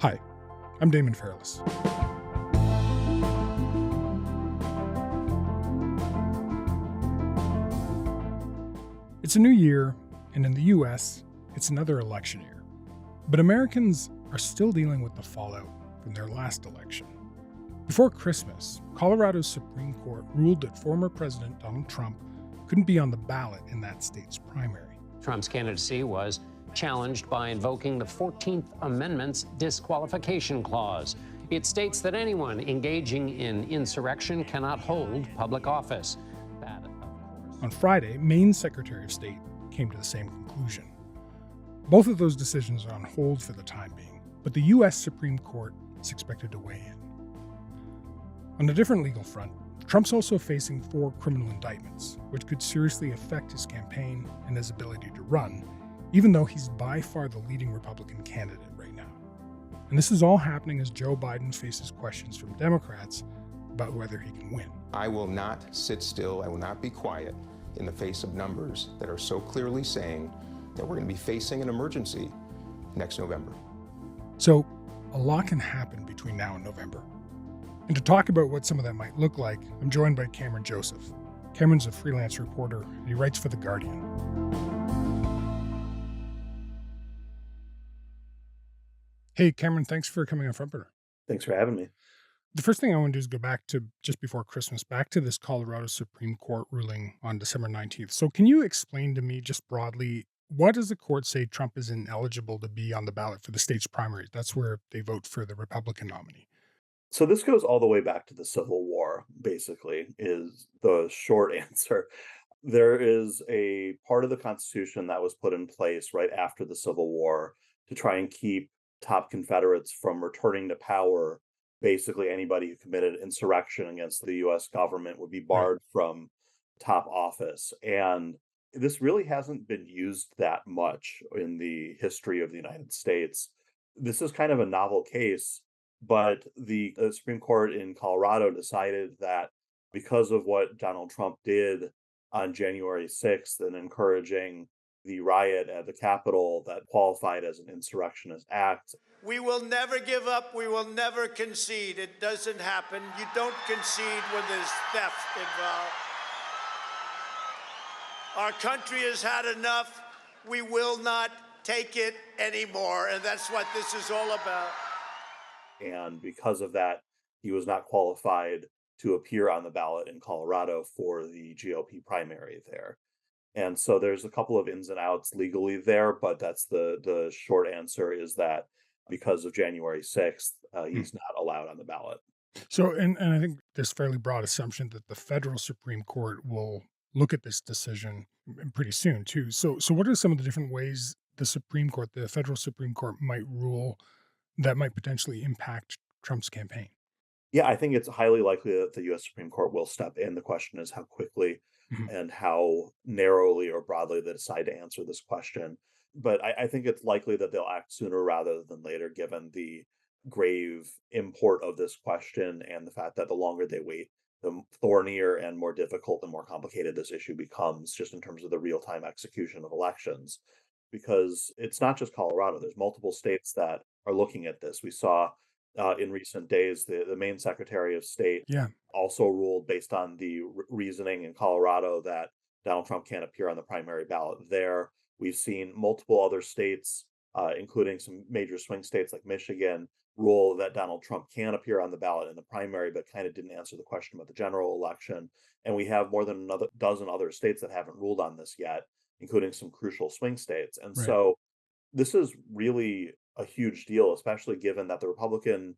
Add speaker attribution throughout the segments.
Speaker 1: Hi, I'm Damon Fairless. It's a new year, and in the U.S., it's another election year. But Americans are still dealing with the fallout from their last election. Before Christmas, Colorado's Supreme Court ruled that former President Donald Trump couldn't be on the ballot in that state's primary.
Speaker 2: Trump's candidacy was challenged by invoking the 14th Amendment's disqualification clause. It states that anyone engaging in insurrection cannot hold public office. That, of course.
Speaker 1: On Friday, Maine's Secretary of State came to the same conclusion. Both of those decisions are on hold for the time being, but the U.S. Supreme Court is expected to weigh in. On a different legal front, Trump's also facing 4 criminal indictments, which could seriously affect his campaign and his ability to run, even though he's by far the leading Republican candidate right now. And this is all happening as Joe Biden faces questions from Democrats about whether he can win.
Speaker 3: I will not sit still, I will not be quiet in the face of numbers that are so clearly saying that we're going to be facing an emergency next November.
Speaker 1: So, a lot can happen between now and November. And to talk about what some of that might look like, I'm joined by Cameron Joseph. Cameron's a freelance reporter, and he writes for The Guardian. Hey, Cameron, thanks for coming on Front Burner.
Speaker 4: Thanks for having me.
Speaker 1: The first thing I want to do is go back to just before Christmas, back to this Colorado Supreme Court ruling on December 19th. So can you explain to me just broadly, what does the court say Trump is ineligible to be on the ballot for the state's primaries? That's where they vote for the Republican nominee.
Speaker 4: So this goes all the way back to the Civil War, basically, is the short answer. There is a part of the Constitution that was put in place right after the Civil War to try and keep top Confederates from returning to power. Basically, anybody who committed insurrection against the U.S. government would be barred from top office. And this really hasn't been used that much in the history of the United States. This is kind of a novel case, but the Supreme Court in Colorado decided that because of what Donald Trump did on January 6th and encouraging the riot at the Capitol that qualified as an insurrectionist act.
Speaker 5: We will never give up. We will never concede. It doesn't happen. You don't concede when there's theft involved. Our country has had enough. We will not take it anymore. And that's what this is all about.
Speaker 4: And because of that, he was not qualified to appear on the ballot in Colorado for the GOP primary there. And so there's a couple of ins and outs legally there, but that's the short answer is that because of January 6th, he's not allowed on the ballot.
Speaker 1: So, and I think there's fairly broad assumption that the federal Supreme Court will look at this decision pretty soon too. So what are some of the different ways the Supreme Court, the federal Supreme Court might rule that might potentially impact Trump's campaign?
Speaker 4: Yeah, I think it's highly likely that the U.S. Supreme Court will step in. The question is how quickly and how narrowly or broadly they decide to answer this question. But I think it's likely that they'll act sooner rather than later, given the grave import of this question and the fact that the longer they wait, the thornier and more difficult and more complicated this issue becomes, just in terms of the real-time execution of elections. Because it's not just Colorado. There's multiple states that are looking at this. We saw in recent days, the Maine Secretary of State also ruled based on the reasoning in Colorado that Donald Trump can't appear on the primary ballot there. We've seen multiple other states, including some major swing states like Michigan, rule that Donald Trump can appear on the ballot in the primary, but kind of didn't answer the question about the general election. And we have more than another dozen other states that haven't ruled on this yet, including some crucial swing states. And so this is really a huge deal, especially given that the Republican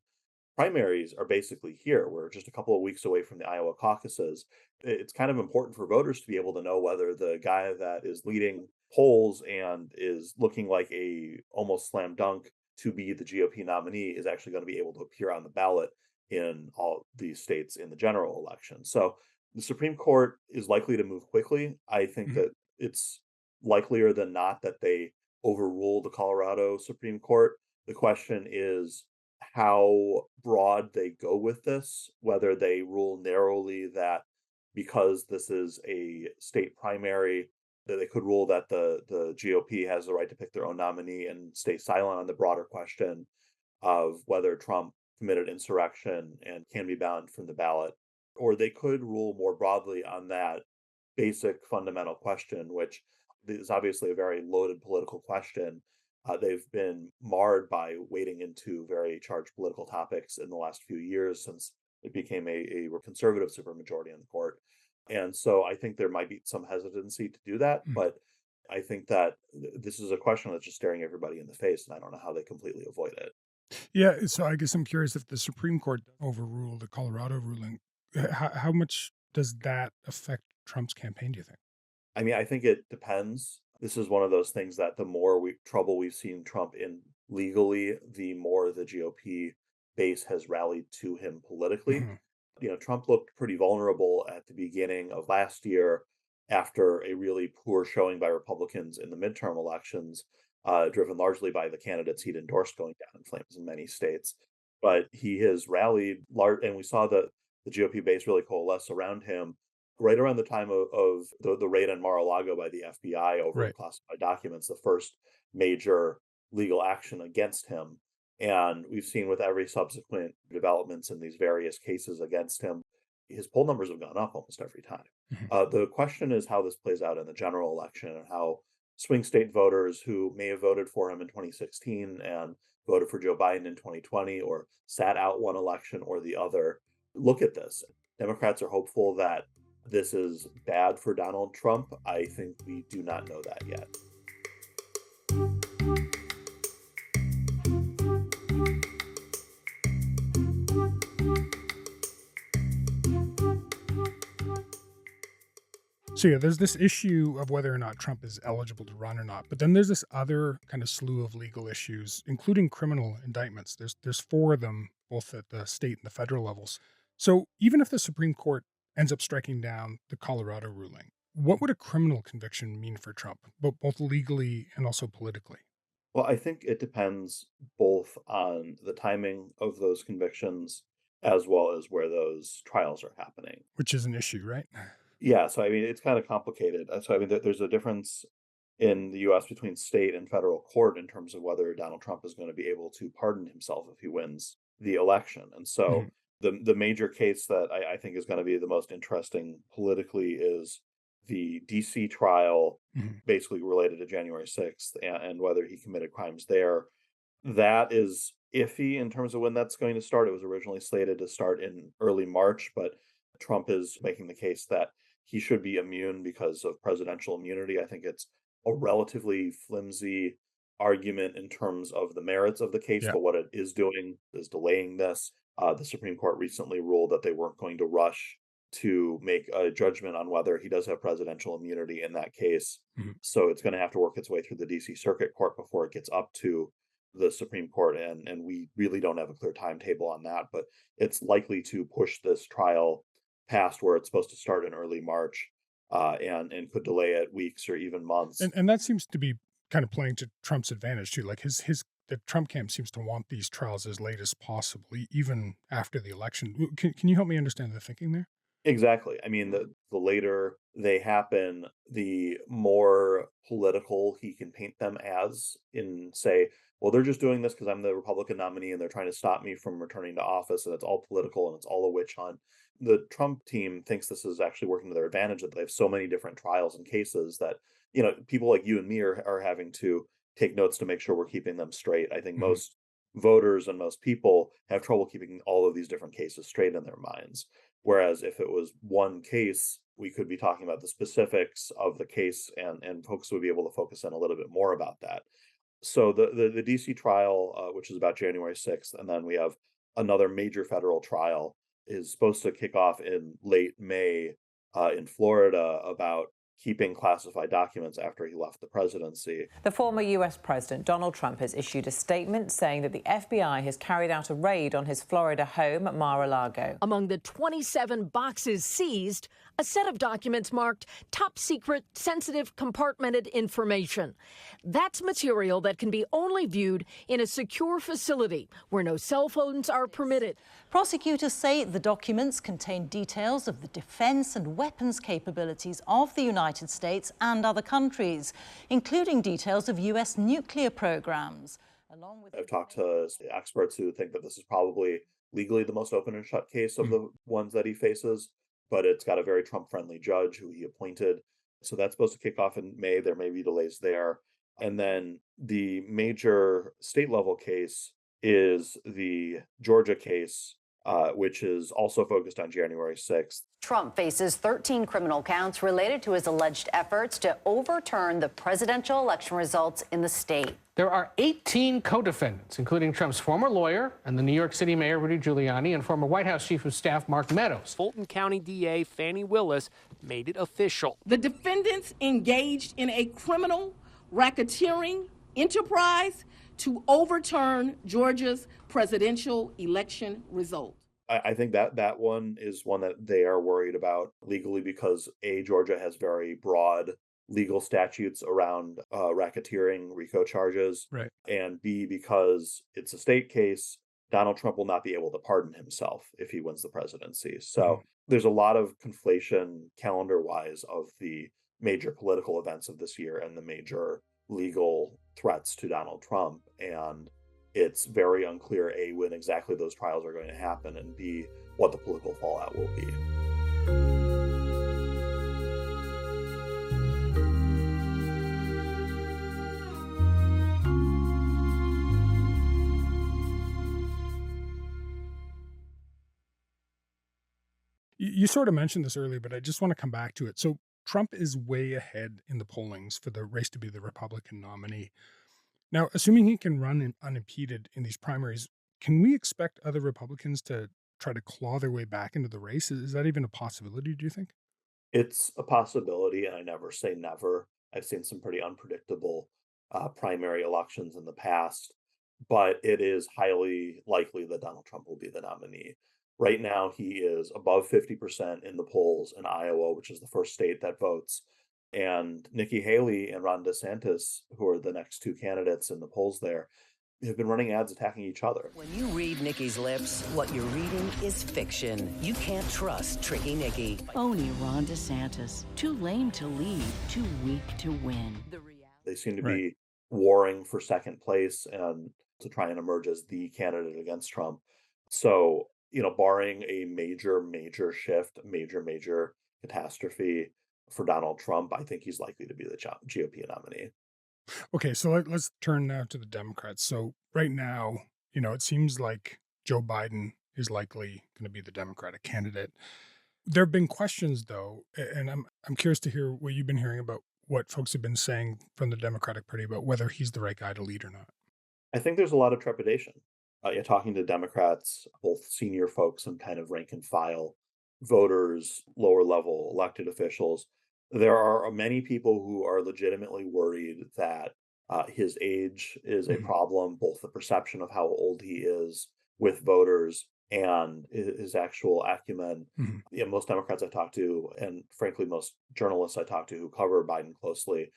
Speaker 4: primaries are basically here. We're just a couple of weeks away from the Iowa caucuses. It's kind of important for voters to be able to know whether the guy that is leading polls and is looking like a almost slam dunk to be the GOP nominee is actually going to be able to appear on the ballot in all these states in the general election. So the Supreme Court is likely to move quickly. I think that it's likelier than not that they overrule the Colorado Supreme Court. The question is how broad they go with this, whether they rule narrowly that because this is a state primary, that they could rule that the GOP has the right to pick their own nominee and stay silent on the broader question, of whether Trump committed insurrection and can be banned from the ballot, or they could rule more broadly on that basic fundamental question, which is obviously a very loaded political question. They've been marred by wading into very charged political topics in the last few years since it became a conservative supermajority in the court. And so I think there might be some hesitancy to do that, but I think that this is a question that's just staring everybody in the face, and I don't know how they completely avoid it.
Speaker 1: Yeah, so I guess I'm curious if the Supreme Court overruled the Colorado ruling, how much does that affect Trump's campaign, do you think?
Speaker 4: I mean, I think it depends. This is one of those things that the more trouble we've seen Trump in legally, the more the GOP base has rallied to him politically.
Speaker 1: Mhm.
Speaker 4: Trump looked pretty vulnerable at the beginning of last year after a really poor showing by Republicans in the midterm elections, driven largely by the candidates he'd endorsed going down in flames in many states. But he has rallied, and we saw the GOP base really coalesce around him right around the time of the raid on Mar-a-Lago by the FBI over
Speaker 1: Right.
Speaker 4: classified documents, the first major legal action against him. And we've seen with every subsequent developments in these various cases against him, his poll numbers have gone up almost every time.
Speaker 1: Mhm.
Speaker 4: The question is how this plays out in the general election and how swing state voters who may have voted for him in 2016 and voted for Joe Biden in 2020 or sat out one election or the other look at this. Democrats are hopeful that this is bad for Donald Trump. I think we do not know that yet.
Speaker 1: So yeah, there's this issue of whether or not Trump is eligible to run or not, but then there's this other kind of slew of legal issues, including criminal indictments. There's 4 of them, both at the state and the federal levels. So even if the Supreme Court ends up striking down the Colorado ruling, what would a criminal conviction mean for Trump, both legally and also politically?
Speaker 4: Well, I think it depends both on the timing of those convictions as well as where those trials are happening.
Speaker 1: Which is an issue, right?
Speaker 4: Yeah, so I mean, it's kind of complicated. So I mean, there's a difference in the U.S. between state and federal court in terms of whether Donald Trump is going to be able to pardon himself if he wins the election. And so
Speaker 1: Mhm.
Speaker 4: the major case that I think is going to be the most interesting politically is the D.C. trial,
Speaker 1: Mhm.
Speaker 4: basically related to January 6th and whether he committed crimes there. That is iffy in terms of when that's going to start. It was originally slated to start in early March, but Trump is making the case that he should be immune because of presidential immunity. I think it's a relatively flimsy argument in terms of the merits of the case,
Speaker 1: Yeah.
Speaker 4: but what it is doing is delaying this. The Supreme Court recently ruled that they weren't going to rush to make a judgment on whether he does have presidential immunity in that case.
Speaker 1: Mhm.
Speaker 4: So it's going to have to work its way through the DC Circuit Court before it gets up to the Supreme Court. And we really don't have a clear timetable on that, but it's likely to push this trial past where it's supposed to start in early March, and could delay it weeks or even months.
Speaker 1: And that seems to be kind of playing to Trump's advantage too. Like the Trump camp seems to want these trials as late as possible, even after the election. Can you help me understand the thinking there?
Speaker 4: Exactly. I mean, the later they happen, the more political he can paint them as, in say, well, they're just doing this because I'm the Republican nominee and they're trying to stop me from returning to office, and it's all political and it's all a witch hunt. The Trump team thinks this is actually working to their advantage, that they have so many different trials and cases that, people like you and me are having to take notes to make sure we're keeping them straight. I think
Speaker 1: Mhm.
Speaker 4: most voters and most people have trouble keeping all of these different cases straight in their minds. Whereas if it was one case, we could be talking about the specifics of the case, and folks would be able to focus in a little bit more about that. So the DC trial, which is about January 6th, and then we have another major federal trial, is supposed to kick off in late May in Florida about keeping classified documents after he left the presidency.
Speaker 6: The former US President Donald Trump has issued a statement saying that the FBI has carried out a raid on his Florida home at Mar-a-Lago.
Speaker 7: Among the 27 boxes seized, a set of documents marked top secret, sensitive, compartmented information. That's material that can be only viewed in a secure facility where no cell phones are permitted.
Speaker 8: Prosecutors say the documents contain details of the defense and weapons capabilities of the United States and other countries, including details of US nuclear programs. along with
Speaker 4: I've talked to experts who think that this is probably legally the most open and shut case of the ones that he faces, but it's got a very Trump-friendly judge who he appointed. So that's supposed to kick off in May. There may be delays there. And then the major state-level case is the Georgia case, which is also focused on January 6th.
Speaker 9: Trump faces 13 criminal counts related to his alleged efforts to overturn the presidential election results in the state.
Speaker 10: There are 18 co-defendants, including Trump's former lawyer and the New York City Mayor Rudy Giuliani and former White House Chief of Staff Mark Meadows.
Speaker 11: Fulton County DA Fannie Willis made it official.
Speaker 12: The defendants engaged in a criminal racketeering enterprise to overturn Georgia's presidential election result.
Speaker 4: I think that one is one that they are worried about legally because Georgia has very broad legal statutes around racketeering, RICO charges,
Speaker 1: right?
Speaker 4: And B, because it's a state case, Donald Trump will not be able to pardon himself if he wins the presidency. So there's a lot of conflation calendar-wise of the major political events of this year and the major legal threats to Donald Trump. And it's very unclear, A, when exactly those trials are going to happen, and B, what the political fallout will be.
Speaker 1: You sort of mentioned this earlier, but I just want to come back to it. So Trump is way ahead in the pollings for the race to be the Republican nominee. Now, assuming he can run unimpeded in these primaries, can we expect other Republicans to try to claw their way back into the race? Is that even a possibility, do you think?
Speaker 4: It's a possibility, and I never say never. I've seen some pretty unpredictable primary elections in the past, but it is highly likely that Donald Trump will be the nominee. Right now, he is above 50% in the polls in Iowa, which is the first state that votes. And Nikki Haley and Ron DeSantis, who are the next two candidates in the polls there, have been running ads attacking each other.
Speaker 13: When you read Nikki's lips, what you're reading is fiction. You can't trust Tricky Nikki.
Speaker 14: Phony Ron DeSantis. Too lame to lead, too weak to win.
Speaker 4: They seem to be warring for second place and to try and emerge as the candidate against Trump. So, barring a major shift, major catastrophe for Donald Trump, I think he's likely to be the GOP nominee.
Speaker 1: Okay, so let's turn now to the Democrats. So right now, it seems like Joe Biden is likely going to be the Democratic candidate. There have been questions, though, and I'm curious to hear what you've been hearing about what folks have been saying from the Democratic Party about whether he's the right guy to lead or not.
Speaker 4: I think there's a lot of trepidation. Talking to Democrats, both senior folks and kind of rank and file voters, lower level elected officials, there are many people who are legitimately worried that his age is a problem, both the perception of how old he is with voters and his actual acumen. Most Democrats I talk to, and frankly, most journalists I talk to who cover Biden closely,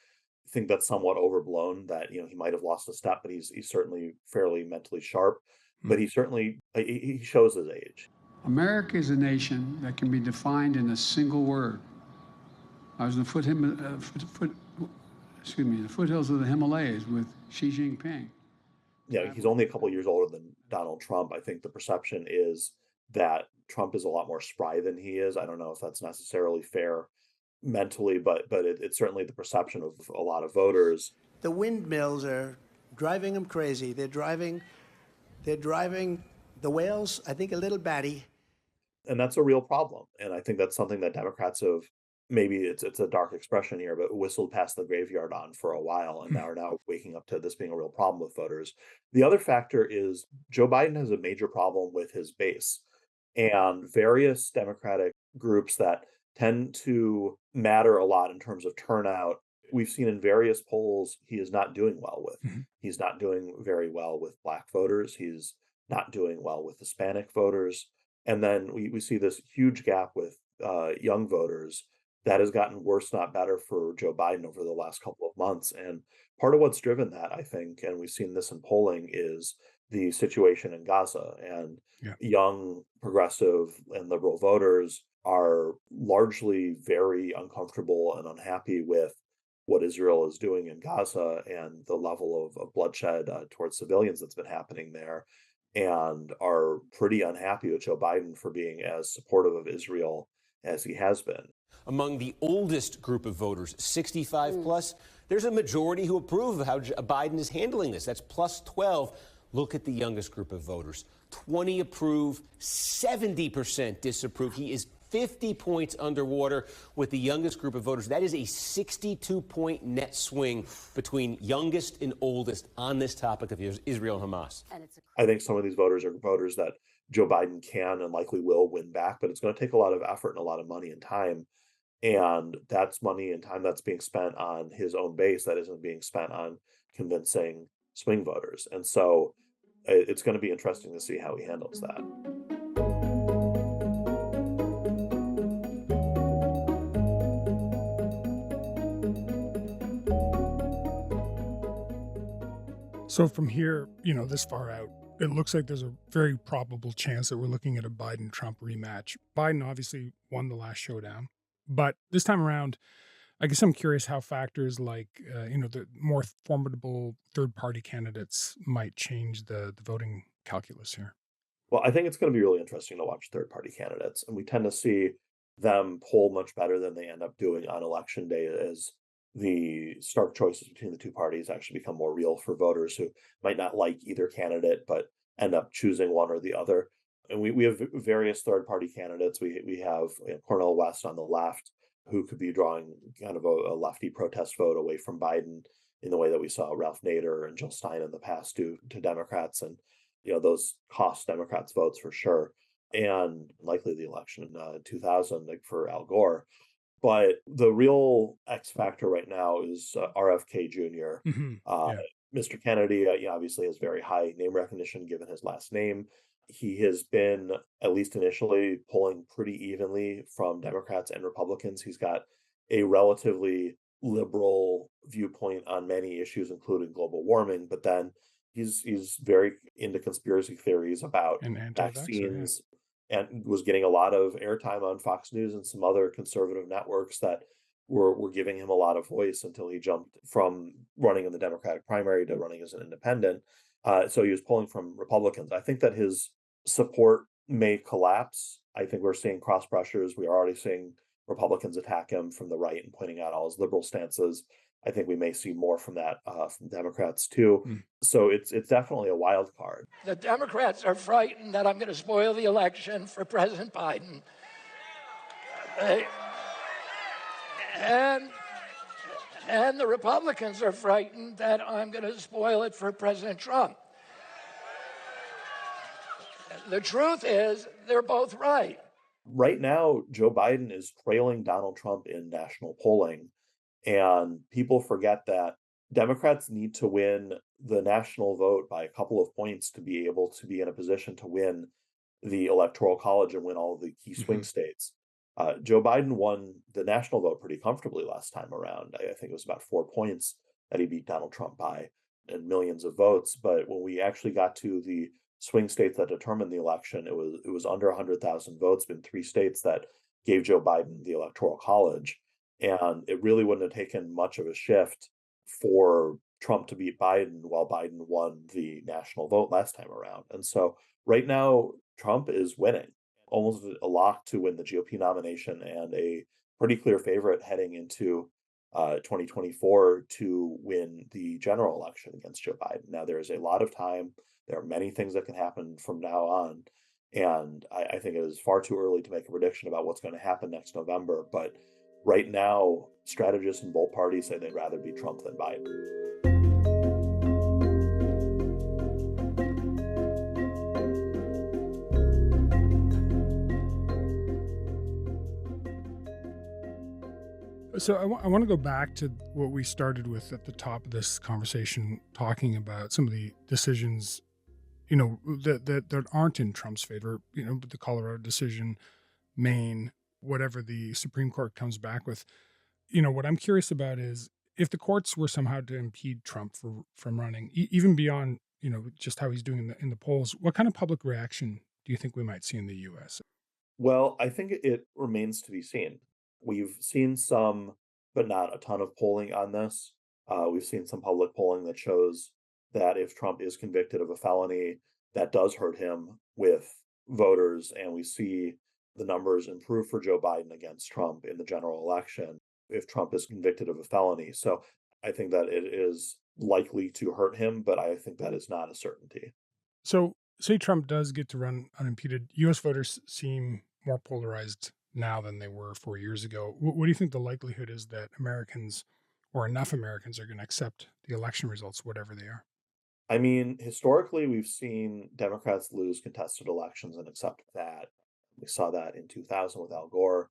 Speaker 4: think that's somewhat overblown, that he might have lost a step, but he's certainly fairly mentally sharp. But he certainly he shows his age.
Speaker 15: America is a nation that can be defined in a single word. I was in the foothills of the Himalayas with Xi Jinping.
Speaker 4: He's only a couple years older than Donald Trump. I think the perception is that Trump is a lot more spry than he is. I don't know if that's necessarily fair mentally, but it's certainly the perception of a lot of voters.
Speaker 16: The windmills are driving them crazy. They're driving the whales, I think, a little batty.
Speaker 4: And that's a real problem. And I think that's something that Democrats have, maybe it's a dark expression here, but whistled past the graveyard on for a while, and are now waking up to this being a real problem with voters. The other factor is Joe Biden has a major problem with his base, and various Democratic groups that tend to matter a lot in terms of turnout. We've seen in various polls he is not doing well with. He's not doing very well with Black voters. He's not doing well with Hispanic voters. And then we see this huge gap with young voters that has gotten worse, not better, for Joe Biden over the last couple of months. And part of what's driven that, I think, and we've seen this in polling, is the situation in Gaza. And young progressive and liberal voters are largely very uncomfortable and unhappy with what Israel is doing in Gaza and the level of bloodshed towards civilians that's been happening there, and are pretty unhappy with Joe Biden for being as supportive of Israel as he has been.
Speaker 17: Among the oldest group of voters, 65 plus, there's a majority who approve of how Biden is handling this. That's plus 12. Look at the youngest group of voters. 20 approve, 70% disapprove. He is 50 points underwater with the youngest group of voters. That is a 62-point net swing between youngest and oldest on this topic of Israel and Hamas.
Speaker 4: I think some of these voters are voters that Joe Biden can and likely will win back, but it's going to take a lot of effort and a lot of money and time. And that's money and time that's being spent on his own base that isn't being spent on convincing swing voters. And so it's going to be interesting to see how he handles that.
Speaker 1: So from here, this far out, it looks like there's a very probable chance that we're looking at a Biden-Trump rematch. Biden obviously won the last showdown, but this time around, I guess I'm curious how factors like, the more formidable third-party candidates might change the voting calculus here.
Speaker 4: Well, I think it's going to be really interesting to watch third-party candidates, and we tend to see them poll much better than they end up doing on election day as the stark choices between the two parties actually become more real for voters who might not like either candidate but end up choosing one or the other. And we have various third-party candidates. We have Cornel West on the left, who could be drawing kind of a lefty protest vote away from Biden in the way that we saw Ralph Nader and Jill Stein in the past do to Democrats. And, those cost Democrats votes for sure. And likely the election in 2000 for Al Gore. But the real X factor right now is RFK Jr. Mr. Kennedy, obviously has very high name recognition given his last name. He has been, at least initially, polling pretty evenly from Democrats and Republicans. He's got a relatively liberal viewpoint on many issues, including global warming, but then he's very into conspiracy theories about vaccines. And was getting a lot of airtime on Fox News and some other conservative networks that were giving him a lot of voice until he jumped from running in the Democratic primary to running as an independent. So he was pulling from Republicans. I think that his support may collapse. I think we're seeing cross pressures. We are already seeing Republicans attack him from the right and pointing out all his liberal stances. I think we may see more from that from Democrats too. So it's definitely a wild card.
Speaker 18: The Democrats are frightened that I'm going to spoil the election for President Biden. And the Republicans are frightened that I'm going to spoil it for President Trump. The truth is, they're both right.
Speaker 4: Right now, Joe Biden is trailing Donald Trump in national polling. And people forget that Democrats need to win the national vote by a couple of points to be able to be in a position to win the Electoral College and win all of the key swing states. Joe Biden won the national vote pretty comfortably last time around. I think it was about 4 points that he beat Donald Trump by and millions of votes. But when we actually got to the swing states that determined the election, it was under 100,000 votes in 3 states that gave Joe Biden the Electoral College. And it really wouldn't have taken much of a shift for Trump to beat Biden while Biden won the national vote last time around. And so right now, Trump is winning, almost a lock to win the GOP nomination and a pretty clear favorite heading into 2024 to win the general election against Joe Biden. Now, there is a lot of time. There are many things that can happen from now on. And I think it is far too early to make a prediction about what's going to happen next November. But right now, strategists in both parties say they'd rather be Trump than Biden.
Speaker 1: So I want to go back to what we started with at the top of this conversation, talking about some of the decisions, that aren't in Trump's favor, the Colorado decision, Maine, whatever the Supreme Court comes back with. What I'm curious about is if the courts were somehow to impede Trump from running, even beyond, just how he's doing in the polls, what kind of public reaction do you think we might see in the U.S.?
Speaker 4: Well, I think it remains to be seen. We've seen some but not a ton of polling on this. We've seen some public polling that shows that if Trump is convicted of a felony, that does hurt him with voters, and we see the numbers improve for Joe Biden against Trump in the general election if Trump is convicted of a felony. So I think that it is likely to hurt him, but I think that is not a certainty.
Speaker 1: So, say Trump does get to run unimpeded, U.S. voters seem more polarized now than they were 4 years ago. What do you think the likelihood is that Americans, or enough Americans, are going to accept the election results, whatever they are?
Speaker 4: I mean, historically, we've seen Democrats lose contested elections and accept that. We saw that in 2000 with Al Gore.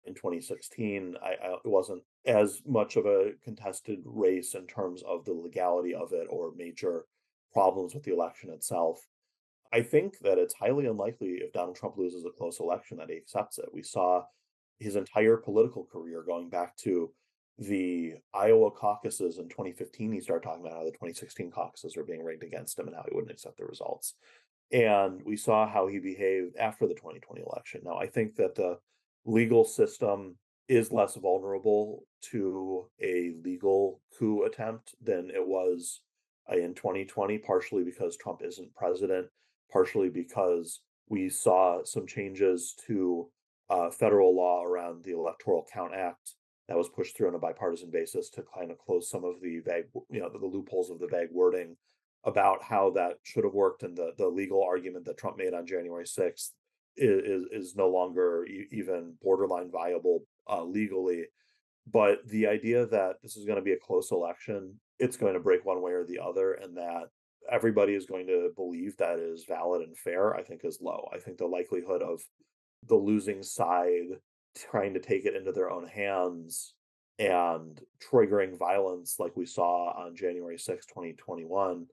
Speaker 4: In 2016, it wasn't as much of a contested race in terms of the legality of it or major problems with the election itself. I think that it's highly unlikely if Donald Trump loses a close election that he accepts it. We saw his entire political career going back to the Iowa caucuses in 2015. He started talking about how the 2016 caucuses were being rigged against him and how he wouldn't accept the results. And we saw how he behaved after the 2020 election. Now, I think that the legal system is less vulnerable to a legal coup attempt than it was in 2020, partially because Trump isn't president, partially because we saw some changes to federal law around the Electoral Count Act that was pushed through on a bipartisan basis to kind of close some of the vague, the loopholes of the vague wording about how that should have worked. And the legal argument that Trump made on January 6th is no longer even borderline viable legally. But the idea that this is going to be a close election, it's going to break one way or the other, and that everybody is going to believe that is valid and fair, I think is low. I think the likelihood of the losing side trying to take it into their own hands and triggering violence like we saw on January 6, 2021,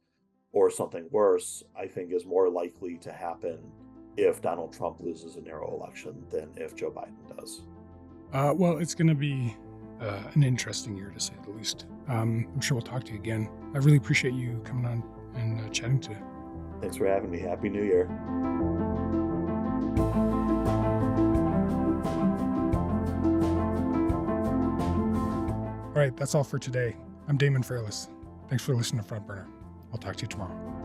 Speaker 4: or something worse, I think is more likely to happen if Donald Trump loses a narrow election than if Joe Biden does.
Speaker 1: Well, it's going to be an interesting year, to say the least. I'm sure we'll talk to you again. I really appreciate you coming on and chatting today.
Speaker 4: Thanks for having me. Happy New Year.
Speaker 1: All right, that's all for today. I'm Damon Fairless. Thanks for listening to Front Burner. I'll talk to you tomorrow.